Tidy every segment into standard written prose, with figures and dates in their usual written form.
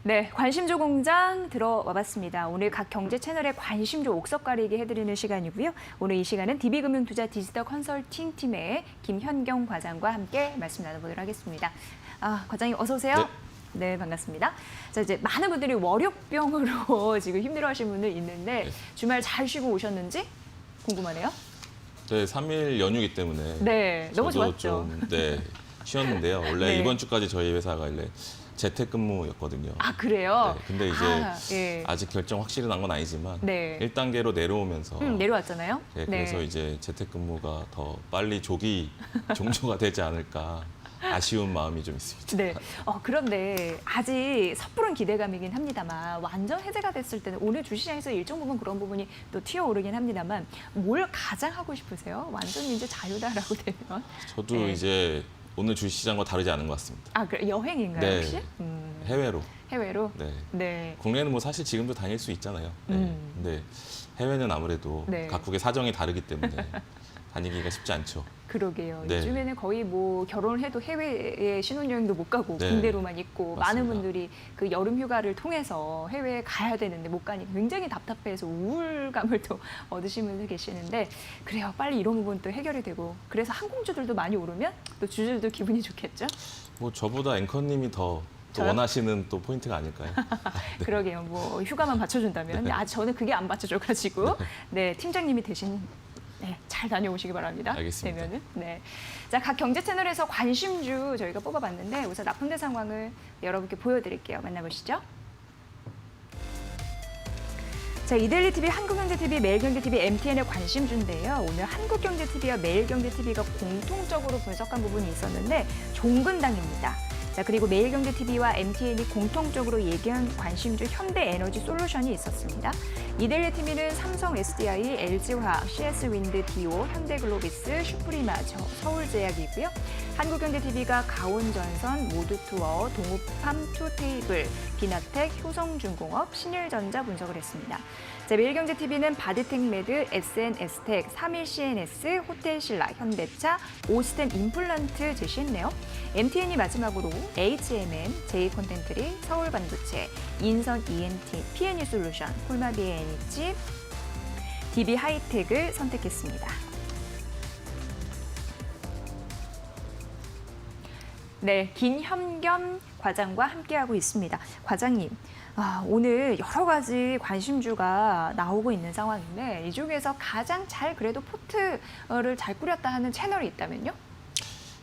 네, 관심조 공장 들어와 봤습니다. 오늘 각 경제 채널의 관심조 옥석 가리기 해드리는 시간이고요. 오늘 이 시간은 DB금융투자 디지털 컨설팅 팀의 김현경 과장과 함께 말씀 나눠보도록 하겠습니다. 과장님 어서 오세요. 네, 반갑습니다. 자, 이제 많은 분들이 월요병으로 지금 힘들어하시는 분들 있는데 주말 잘 쉬고 오셨는지 궁금하네요. 네, 3일 연휴이기 때문에 네, 너무 좋았죠. 좀, 쉬었는데요. 원래 네. 이번 주까지 저희 회사가 원래 재택근무였거든요. 아, 그래요? 네, 근데 이제 예. 아직 결정 확실히 난 건 아니지만 네. 1단계로 내려오면서 내려왔잖아요. 네, 그래서 이제 재택근무가 더 빨리 조기 종료가 되지 않을까 아쉬운 마음이 좀 있습니다. 네. 그런데 아직 섣부른 기대감이긴 합니다만 완전 해제가 됐을 때는 오늘 주시장에서 일정 부분 그런 부분이 또 튀어오르긴 합니다만 뭘 가장 하고 싶으세요? 완전 이제 자유다라고 되면. 저도 네. 이제 오늘 주시장과 다르지 않은 것 같습니다. 아, 그래 여행인가요, 네. 혹시? 해외로. 해외로? 네. 네. 국내는 뭐 사실 지금도 다닐 수 있잖아요. 네. 근데 해외는 아무래도 네. 각국의 사정이 다르기 때문에 다니기가 쉽지 않죠. 그러게요. 네. 요즘에는 거의 뭐 결혼을 해도 해외에 신혼여행도 못 가고 네. 국내로만 있고 맞습니다. 많은 분들이 그 여름 휴가를 통해서 해외에 가야 되는데 못 가니까 굉장히 답답해서 우울감을 또 얻으시는 분들 계시는데 그래요. 빨리 이런 부분 또 해결이 되고 그래서 항공주들도 많이 오르면 또 주주들도 기분이 좋겠죠? 뭐 저보다 앵커님이 더 저요? 원하시는 또 포인트가 아닐까요? 그러게요. 뭐 휴가만 받쳐준다면 네. 저는 그게 안 받쳐줘가지고 네 팀장님이 대신 잘 다녀오시기 바랍니다. 알겠습니다. 되면은. 네. 자, 각 경제 채널에서 관심주 저희가 뽑아봤는데 우선 납품대 상황을 여러분께 보여드릴게요. 만나보시죠. 자, 이데일리 TV, 한국경제TV, 매일경제TV, MTN의 관심주인데요. 오늘 한국경제TV와 매일경제TV가 공통적으로 분석한 부분이 있었는데 종근당입니다. 자, 그리고 매일경제TV와 MTN이 공통적으로 얘기한 관심주 현대에너지솔루션이 있었습니다. 이데일리 TV는 삼성 SDI, LG화학, CS윈드, 디오, 현대글로비스, 슈프리마, 서울제약이고요. 한국경제TV가 가온전선, 모두투어, 동우팜, 투테이블, 비나텍, 효성중공업, 신일전자 분석을 했습니다. 자, 매일경제TV는 바디텍메드, SNS텍, 31CNS, 호텔신라, 현대차, 오스템 임플란트 제시했네요. MTN이 마지막으로 HMM, J콘텐트리, 서울반도체, 인선 ENT, PNU솔루션, 콜마비에너지, DB하이텍을 선택했습니다. 네, 김현겸 과장과 함께하고 있습니다. 과장님, 오늘 여러 가지 관심주가 나오고 있는 상황인데 이 중에서 가장 잘 그래도 포트를 잘 꾸렸다 하는 채널이 있다면요?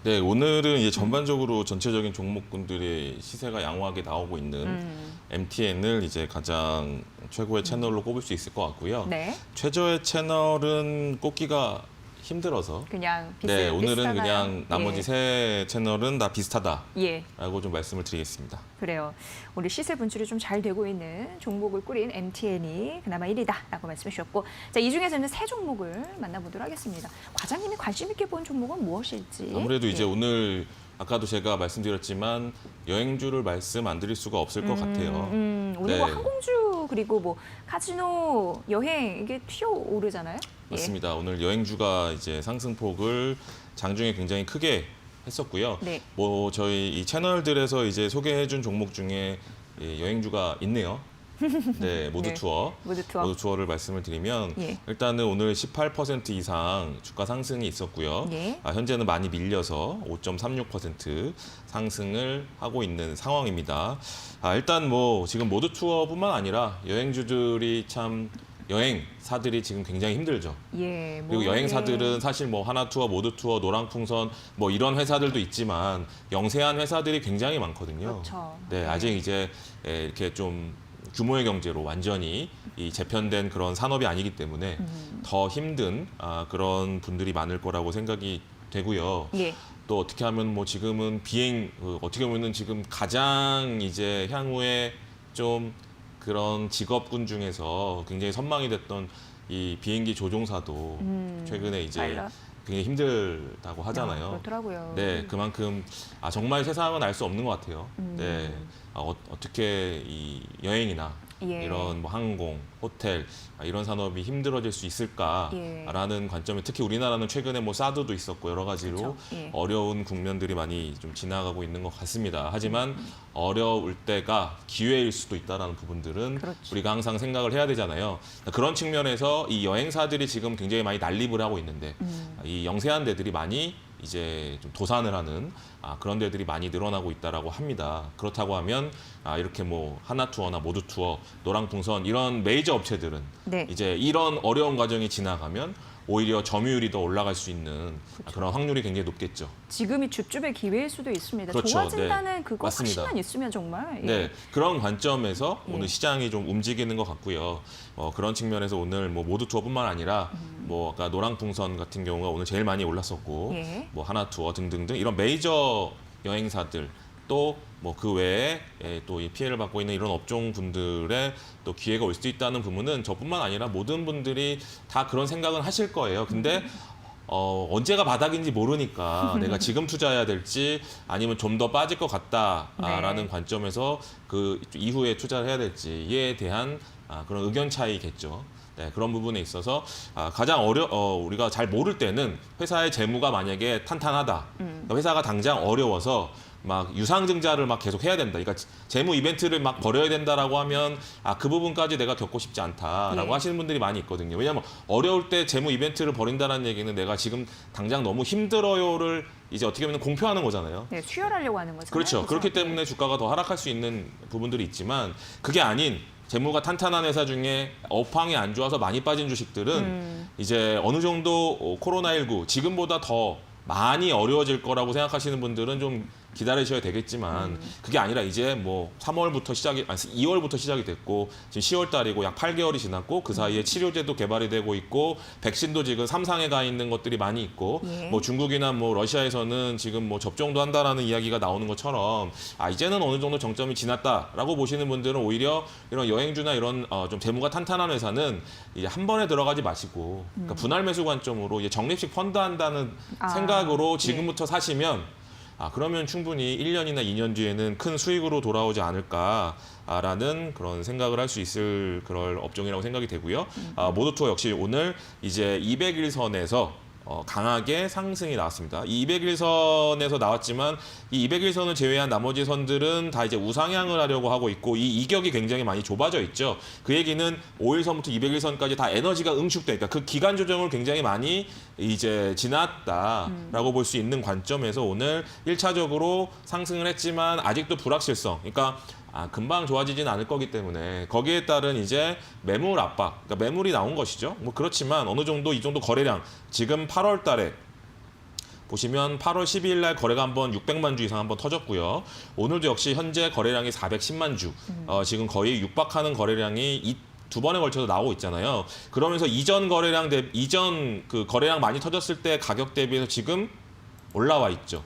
네, 오늘은 이제 전반적으로 전체적인 종목군들의 시세가 양호하게 나오고 있는 MTN을 이제 가장 최고의 채널로 꼽을 수 있을 것 같고요. 네. 최저의 채널은 꼽기가 힘들어서 그냥 네, 오늘은 비슷하나요? 그냥 나머지 세 채널은 다 비슷하다라고 예. 좀 말씀을 드리겠습니다. 그래요. 우리 시세 분출이 좀 잘 되고 있는 종목을 꾸린 MTN이 그나마 1위다라고 말씀해 주셨고, 자, 이 중에서는 세 종목을 만나보도록 하겠습니다. 과장님이 관심 있게 본 종목은 무엇일지. 아무래도 이제 오늘 아까도 제가 말씀드렸지만 여행주를 말씀 안 드릴 수가 없을 것 같아요. 오늘 네. 뭐 항공주 그리고 뭐 카지노, 여행 이게 튀어오르잖아요. 맞습니다. 오늘 여행주가 이제 상승폭을 장중에 굉장히 크게 했었고요. 네. 뭐 저희 이 채널들에서 이제 소개해준 종목 중에 여행주가 있네요. 네, 모두투어. 모두투어를 말씀을 드리면 예. 일단은 오늘 18% 이상 주가 상승이 있었고요. 예. 현재는 많이 밀려서 5.36% 상승을 하고 있는 상황입니다. 일단 뭐 지금 모두투어뿐만 아니라 여행주들이 참 여행사들이 지금 굉장히 힘들죠. 예. 그리고 여행사들은 사실 뭐 하나투어, 모두투어, 노랑풍선 뭐 이런 회사들도 있지만 영세한 회사들이 굉장히 많거든요. 그렇죠. 네, 아직 이제 이렇게 좀 규모의 경제로 완전히 이 재편된 그런 산업이 아니기 때문에 더 힘든 그런 분들이 많을 거라고 생각이 되고요. 예. 또 어떻게 하면 뭐 지금은 어떻게 보면은 지금 가장 이제 향후에 좀 그런 직업군 중에서 굉장히 선망이 됐던 이 비행기 조종사도 최근에 이제 파일럿. 굉장히 힘들다고 하잖아요. 그렇더라고요. 네, 그만큼 정말 세상은 알 수 없는 것 같아요. 네, 어떻게 이 여행이나 예. 이런 뭐 항공, 호텔 이런 산업이 힘들어질 수 있을까라는 관점에 특히 우리나라는 최근에 뭐 사드도 있었고 여러 가지로 그렇죠. 예. 어려운 국면들이 많이 좀 지나가고 있는 것 같습니다. 하지만 어려울 때가 기회일 수도 있다라는 부분들은 그렇죠. 우리가 항상 생각을 해야 되잖아요. 그런 측면에서 이 여행사들이 지금 굉장히 많이 난립을 하고 있는데 이 영세한 데들이 많이 이제 좀 도산을 하는 그런 데들이 많이 늘어나고 있다라고 합니다. 그렇다고 하면 이렇게 뭐 하나투어나 모두투어, 노랑풍선 이런 메이저 업체들은 네. 이제 이런 어려운 과정이 지나가면 오히려 점유율이 더 올라갈 수 있는 그런 확률이 굉장히 높겠죠. 지금이 줍줍의 기회일 수도 있습니다. 그렇죠. 좋아진다는 네. 그거 맞습니다. 확신만 있으면 정말. 예. 네, 그런 관점에서 예. 오늘 시장이 좀 움직이는 것 같고요. 그런 측면에서 오늘 뭐 모두투어뿐만 아니라 뭐 아까 노랑풍선 같은 경우가 오늘 제일 많이 올랐었고, 예. 뭐 하나투어 등등등 이런 메이저 여행사들 또 뭐 그 외에 또 이 피해를 받고 있는 이런 업종 분들의 또 기회가 올 수 있다는 부분은 저뿐만 아니라 모든 분들이 다 그런 생각은 하실 거예요. 근데 언제가 바닥인지 모르니까 내가 지금 투자해야 될지 아니면 좀 더 빠질 것 같다라는 네. 관점에서 그 이후에 투자를 해야 될지에 대한 그런 의견 차이겠죠. 네, 그런 부분에 있어서 가장 우리가 잘 모를 때는 회사의 재무가 만약에 탄탄하다. 그러니까 회사가 당장 어려워서 막 유상증자를 막 계속 해야 된다. 그러니까 재무 이벤트를 막 벌여야 된다라고 하면 그 부분까지 내가 겪고 싶지 않다라고 예. 하시는 분들이 많이 있거든요. 왜냐하면 어려울 때 재무 이벤트를 벌인다는 얘기는 내가 지금 당장 너무 힘들어요를 이제 어떻게 보면 공표하는 거잖아요. 네, 수혈하려고 하는 거잖아요. 그렇죠. 그렇기 때문에 주가가 더 하락할 수 있는 부분들이 있지만 그게 아닌 재무가 탄탄한 회사 중에 업황이 안 좋아서 많이 빠진 주식들은 이제 어느 정도 코로나19 지금보다 더 많이 어려워질 거라고 생각하시는 분들은 좀 기다리셔야 되겠지만 그게 아니라 이제 뭐 3월부터 2월부터 시작이 됐고 지금 10월 달이고 약 8개월이 지났고 그 사이에 치료제도 개발이 되고 있고 백신도 지금 3상에 가 있는 것들이 많이 있고 예. 뭐 중국이나 뭐 러시아에서는 지금 뭐 접종도 한다라는 이야기가 나오는 것처럼 이제는 어느 정도 정점이 지났다라고 보시는 분들은 오히려 이런 여행주나 이런 좀 재무가 탄탄한 회사는 이제 한 번에 들어가지 마시고 그러니까 분할 매수 관점으로 이제 적립식 펀드 한다는 생각으로 지금부터 사시면 그러면 충분히 1년이나 2년 뒤에는 큰 수익으로 돌아오지 않을까라는 그런 생각을 할 수 있을 그럴 업종이라고 생각이 되고요. 모두투어 역시 오늘 이제 200일선에서 강하게 상승이 나왔습니다. 이 200일선에서 나왔지만 이 200일선을 제외한 나머지 선들은 다 이제 우상향을 하려고 하고 있고 이 이격이 굉장히 많이 좁아져 있죠. 그 얘기는 5일선부터 200일선까지 다 에너지가 응축되니까 그 기간 조정을 굉장히 많이 이제 지났다라고 볼 수 있는 관점에서 오늘 1차적으로 상승을 했지만 아직도 불확실성. 그러니까 금방 좋아지진 않을 거기 때문에 거기에 따른 이제 매물 압박, 그러니까 매물이 나온 것이죠. 뭐 그렇지만 어느 정도 이 정도 거래량 지금 8월 달에 보시면 8월 12일 날 거래가 한번 600만 주 이상 한번 터졌고요. 오늘도 역시 현재 거래량이 410만 주. 지금 거의 육박하는 거래량이 두 번에 걸쳐서 나오고 있잖아요. 그러면서 이전 그 거래량 많이 터졌을 때 가격 대비해서 지금 올라와 있죠.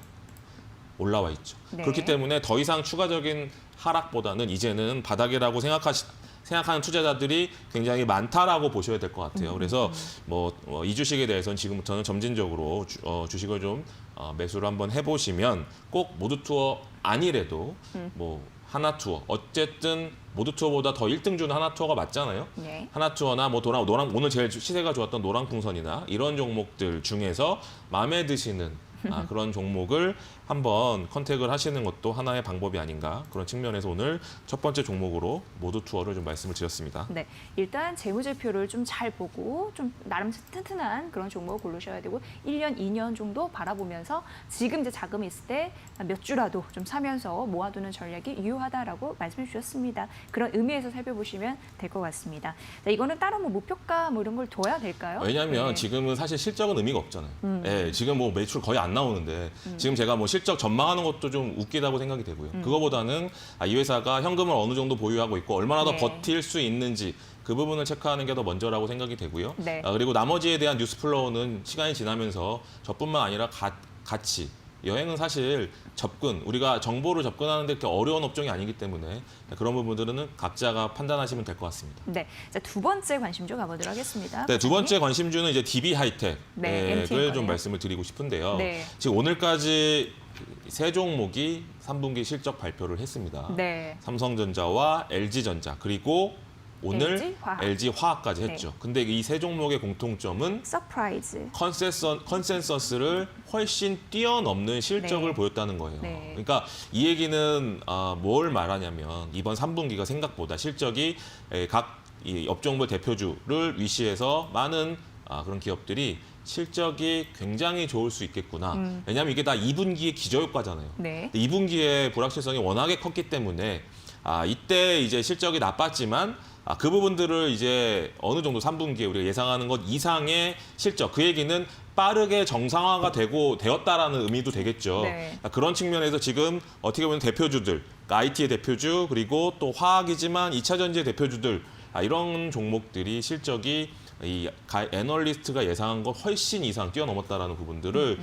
네. 그렇기 때문에 더 이상 추가적인 하락보다는 이제는 바닥이라고 생각하는 투자자들이 굉장히 많다라고 보셔야 될 것 같아요. 그래서 이 주식에 대해서는 지금부터는 점진적으로 주식을 좀 매수를 한번 해보시면 꼭 모두투어 아니래도 뭐 하나투어 어쨌든 모두투어보다 더 1등주는 하나투어가 맞잖아요. 네. 하나투어나 뭐 오늘 제일 시세가 좋았던 노랑풍선이나 이런 종목들 중에서 마음에 드시는 그런 종목을 한번 컨택을 하시는 것도 하나의 방법이 아닌가 그런 측면에서 오늘 첫 번째 종목으로 모두투어를 좀 말씀을 드렸습니다. 네, 일단 재무제표를 좀 잘 보고 좀 나름 튼튼한 그런 종목을 고르셔야 되고 1년, 2년 정도 바라보면서 지금 이제 자금이 있을 때 몇 주라도 좀 사면서 모아두는 전략이 유효하다라고 말씀해 주셨습니다. 그런 의미에서 살펴보시면 될 것 같습니다. 자, 이거는 따로 뭐 목표가 뭐 이런 걸 둬야 될까요? 왜냐하면 네. 지금은 사실 실적은 의미가 없잖아요. 예, 지금 뭐 매출 거의 안 나오는데 지금 제가 뭐 실적 전망하는 것도 좀 웃기다고 생각이 되고요. 그거보다는 이 회사가 현금을 어느 정도 보유하고 있고 얼마나 더 네. 버틸 수 있는지 그 부분을 체크하는 게 더 먼저라고 생각이 되고요. 네. 그리고 나머지에 대한 뉴스 플로우는 시간이 지나면서 저뿐만 아니라 같이 여행은 사실 우리가 정보를 접근하는 데 그렇게 어려운 업종이 아니기 때문에 그런 부분들은 각자가 판단하시면 될 것 같습니다. 네, 자, 두 번째 관심주 가보도록 하겠습니다. 네, 두 번째 관심주는 이제 DB 하이텍을 네, MTN 좀 거네요. 말씀을 드리고 싶은데요. 네. 지금 오늘까지 세 종목이 3분기 실적 발표를 했습니다. 네. 삼성전자와 LG전자 그리고 오늘 LG화학. LG화학까지 했죠. 네. 근데 이 세 종목의 공통점은 서프라이즈. 컨센서스를 훨씬 뛰어넘는 실적을 네. 보였다는 거예요. 네. 그러니까 이 얘기는 뭘 말하냐면 이번 3분기가 생각보다 실적이 각 이 업종별 대표주를 위시해서 많은 그런 기업들이 실적이 굉장히 좋을 수 있겠구나. 왜냐하면 이게 다 2분기의 기저효과잖아요. 네. 2분기에 불확실성이 워낙에 컸기 때문에 이때 이제 실적이 나빴지만 그 부분들을 이제 어느 정도 3분기에 우리가 예상하는 것 이상의 실적, 그 얘기는 빠르게 정상화가 되었다라는 의미도 되겠죠. 네. 그런 측면에서 지금 어떻게 보면 대표주들, 그러니까 IT의 대표주 그리고 또 화학이지만 2차 전지의 대표주들 이런 종목들이 실적이 이 애널리스트가 예상한 것 훨씬 이상 뛰어넘었다라는 부분들을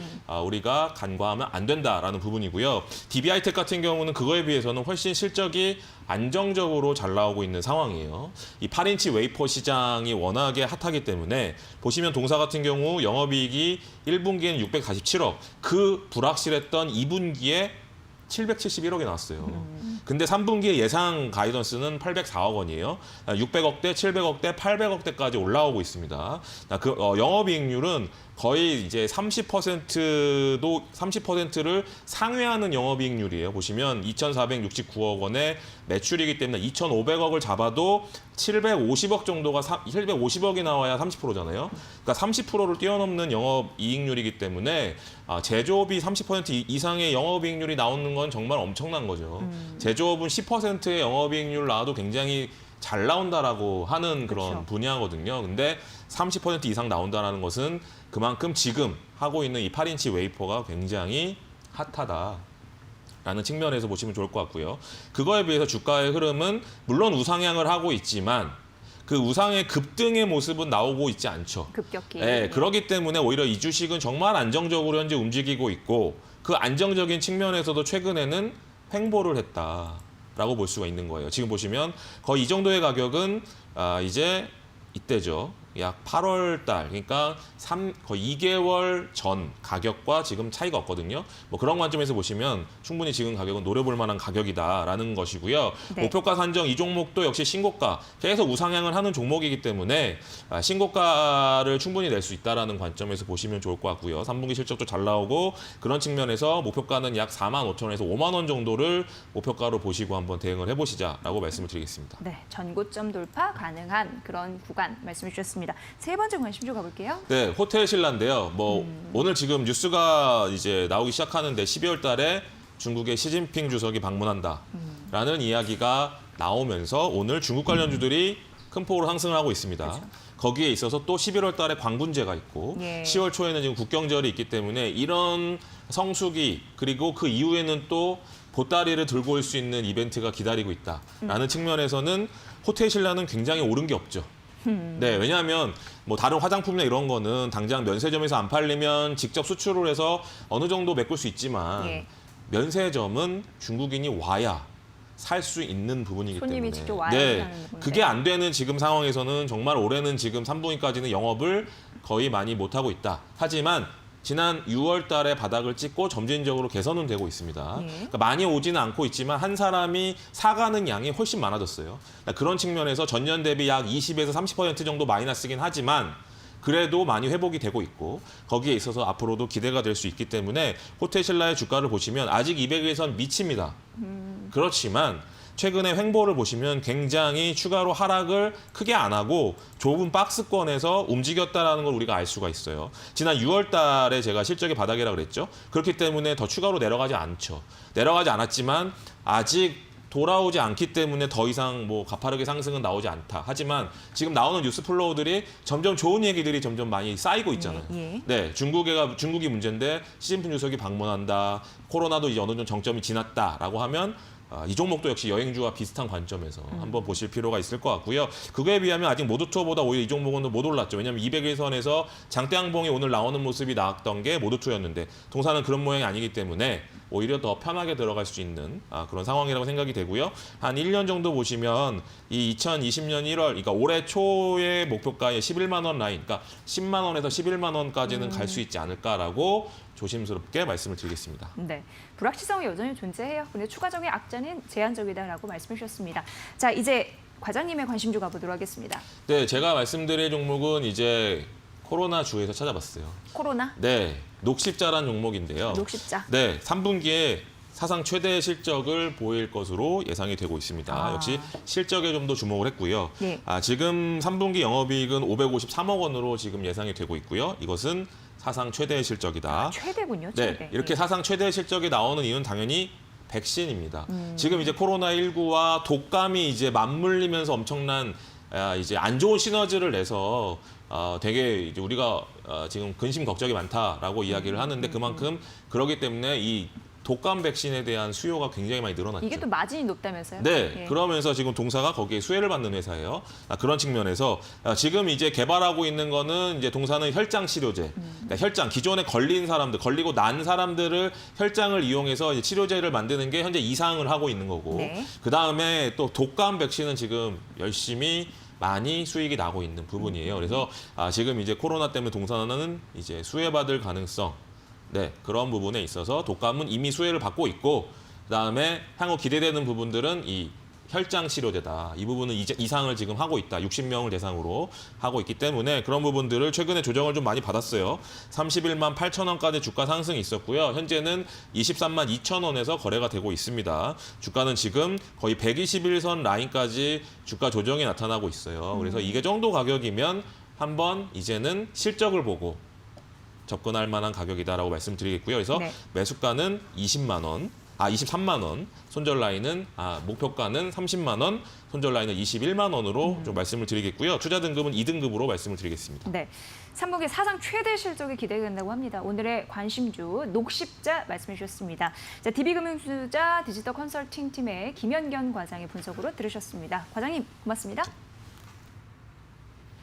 우리가 간과하면 안 된다라는 부분이고요. DB하이텍 같은 경우는 그거에 비해서는 훨씬 실적이 안정적으로 잘 나오고 있는 상황이에요. 이 8인치 웨이퍼 시장이 워낙에 핫하기 때문에 보시면 동사 같은 경우 영업이익이 1분기에는 647억, 그 불확실했던 2분기에 771억이 나왔어요. 근데 3분기의 예상 가이던스는 804억 원이에요. 600억대, 700억대, 800억대까지 올라오고 있습니다. 영업이익률은 거의 이제 30%를 상회하는 영업이익률이에요. 보시면 2,469억 원의 매출이기 때문에 2,500억을 잡아도 750억 정도가 750억이 나와야 30%잖아요. 그러니까 30%를 뛰어넘는 영업이익률이기 때문에 제조업이 30% 이상의 영업이익률이 나오는 건 정말 엄청난 거죠. 제조업은 10%의 영업이익률 나와도 굉장히 잘 나온다라고 하는 그런 그렇죠. 분야거든요. 근데 30% 이상 나온다는 것은 그만큼 지금 하고 있는 이 8인치 웨이퍼가 굉장히 핫하다라는 측면에서 보시면 좋을 것 같고요. 그거에 비해서 주가의 흐름은 물론 우상향을 하고 있지만 그 우상의 급등의 모습은 나오고 있지 않죠. 급격히. 네, 그렇기 때문에 오히려 이 주식은 정말 안정적으로 현재 움직이고 있고 그 안정적인 측면에서도 최근에는 횡보를 했다라고 볼 수가 있는 거예요. 지금 보시면 거의 이 정도의 가격은 이제 이때죠. 약 8월 달, 그러니까 거의 2개월 전 가격과 지금 차이가 없거든요. 뭐 그런 관점에서 보시면 충분히 지금 가격은 노려볼 만한 가격이다라는 것이고요. 네. 목표가 산정 이 종목도 역시 신고가, 계속 우상향을 하는 종목이기 때문에 신고가를 충분히 낼 수 있다라는 관점에서 보시면 좋을 것 같고요. 3분기 실적도 잘 나오고 그런 측면에서 목표가는 약 45,000원에서 5만 원 정도를 목표가로 보시고 한번 대응을 해보시자라고 말씀을 드리겠습니다. 네, 전고점 돌파 가능한 그런 구간 말씀해 주셨습니다. 세 번째 관심주 가볼게요. 네, 호텔 신라인데요. 오늘 지금 뉴스가 이제 나오기 시작하는데 12월 달에 중국의 시진핑 주석이 방문한다라는 이야기가 나오면서 오늘 중국 관련주들이 큰 폭으로 상승을 하고 있습니다. 그렇죠. 거기에 있어서 또 11월 달에 광군제가 있고 예. 10월 초에는 지금 국경절이 있기 때문에 이런 성수기 그리고 그 이후에는 또 보따리를 들고 올 수 있는 이벤트가 기다리고 있다라는 측면에서는 호텔 신라는 굉장히 오른 게 없죠. 네, 왜냐하면 뭐 다른 화장품이나 이런 거는 당장 면세점에서 안 팔리면 직접 수출을 해서 어느 정도 메꿀 수 있지만 예. 면세점은 중국인이 와야 살 수 있는 부분이기 손님이 때문에 직접 와야 네, 하는 부분인데. 그게 안 되는 지금 상황에서는 정말 올해는 지금 3분기까지는 영업을 거의 많이 못하고 있다. 하지만 지난 6월 달에 바닥을 찍고 점진적으로 개선은 되고 있습니다. 예. 그러니까 많이 오지는 않고 있지만 한 사람이 사가는 양이 훨씬 많아졌어요. 그러니까 그런 측면에서 전년 대비 약 20에서 30% 정도 마이너스긴 하지만 그래도 많이 회복이 되고 있고 거기에 있어서 앞으로도 기대가 될 수 있기 때문에 호텔 신라의 주가를 보시면 아직 200일선 미칩니다. 그렇지만 최근에 횡보를 보시면 굉장히 추가로 하락을 크게 안 하고 좁은 박스권에서 움직였다라는 걸 우리가 알 수가 있어요. 지난 6월 달에 제가 실적의 바닥이라고 그랬죠. 그렇기 때문에 더 추가로 내려가지 않죠. 내려가지 않았지만 아직 돌아오지 않기 때문에 더 이상 뭐 가파르게 상승은 나오지 않다. 하지만 지금 나오는 뉴스 플로우들이 점점 좋은 얘기들이 점점 많이 쌓이고 있잖아요. 예. 네, 중국이 문제인데 시진핑 주석이 방문한다. 코로나도 이제 어느 정도 정점이 지났다라고 하면 이 종목도 역시 여행주와 비슷한 관점에서 한번 보실 필요가 있을 것 같고요. 그거에 비하면 아직 모두2보다 오히려 이 종목은 못 올랐죠. 왜냐하면 200일선에서 장대양봉이 오늘 나오는 모습이 나왔던 게 모두2였는데 동사는 그런 모양이 아니기 때문에 오히려 더 편하게 들어갈 수 있는 그런 상황이라고 생각이 되고요. 한 1년 정도 보시면 이 2020년 1월, 그러니까 올해 초의 목표가의 11만 원 라인, 그러니까 10만 원에서 11만 원까지는 갈 수 있지 않을까라고 조심스럽게 말씀을 드리겠습니다. 네, 불확실성이 여전히 존재해요. 근데 추가적인 악재는 제한적이다라고 말씀해 주셨습니다. 자, 이제 과장님의 관심주 가보도록 하겠습니다. 네, 제가 말씀드릴 종목은 이제 코로나 주에서 찾아봤어요. 코로나, 네, 녹십자란 종목인데요. 녹십자. 네, 3분기에 사상 최대 실적을 보일 것으로 예상이 되고 있습니다. 역시 실적에 좀 더 주목을 했고요. 네. 지금 3분기 영업이익은 553억 원으로 지금 예상이 되고 있고요. 이것은 사상 최대 실적이다. 최대군요, 네, 최대. 이렇게 사상 최대 실적이 나오는 이유는 당연히 백신입니다. 지금 이제 코로나19와 독감이 이제 맞물리면서 엄청난 이제 안 좋은 시너지를 내서 되게 이제 우리가 지금 근심 걱정이 많다라고 이야기를 하는데 그만큼 그러기 때문에 이 독감 백신에 대한 수요가 굉장히 많이 늘어났죠. 이게 또 마진이 높다면서요? 네, 예. 그러면서 지금 동사가 거기에 수혜를 받는 회사예요. 그런 측면에서 지금 이제 개발하고 있는 거는 이제 동사는 혈장 치료제. 그러니까 혈장, 기존에 걸린 사람들, 걸리고 난 사람들을 혈장을 이용해서 이제 치료제를 만드는 게 현재 이상을 하고 있는 거고. 네. 그 다음에 또 독감 백신은 지금 열심히 많이 수익이 나고 있는 부분이에요. 그래서 지금 이제 코로나 때문에 동사는 이제 수혜받을 가능성. 네, 그런 부분에 있어서 독감은 이미 수혜를 받고 있고 그다음에 향후 기대되는 부분들은 이 혈장 치료제다. 이 부분은 이제 이상을 지금 하고 있다. 60명을 대상으로 하고 있기 때문에 그런 부분들을 최근에 조정을 좀 많이 받았어요. 31만 8천 원까지 주가 상승이 있었고요. 현재는 23만 2천 원에서 거래가 되고 있습니다. 주가는 지금 거의 121선 라인까지 주가 조정이 나타나고 있어요. 그래서 이게 정도 가격이면 한번 이제는 실적을 보고 접근할 만한 가격이다라고 말씀드리겠고요. 그래서 네. 매수가는 23만 원, 손절 라인은 목표가는 30만 원, 손절 라인은 21만 원으로 좀 말씀을 드리겠고요. 투자 등급은 2등급으로 말씀을 드리겠습니다. 네, 3분기 사상 최대 실적이 기대된다고 합니다. 오늘의 관심주 녹십자 말씀해 주셨습니다. 자, DB금융투자 디지털 컨설팅 팀의 김현경 과장의 분석으로 들으셨습니다. 과장님 고맙습니다.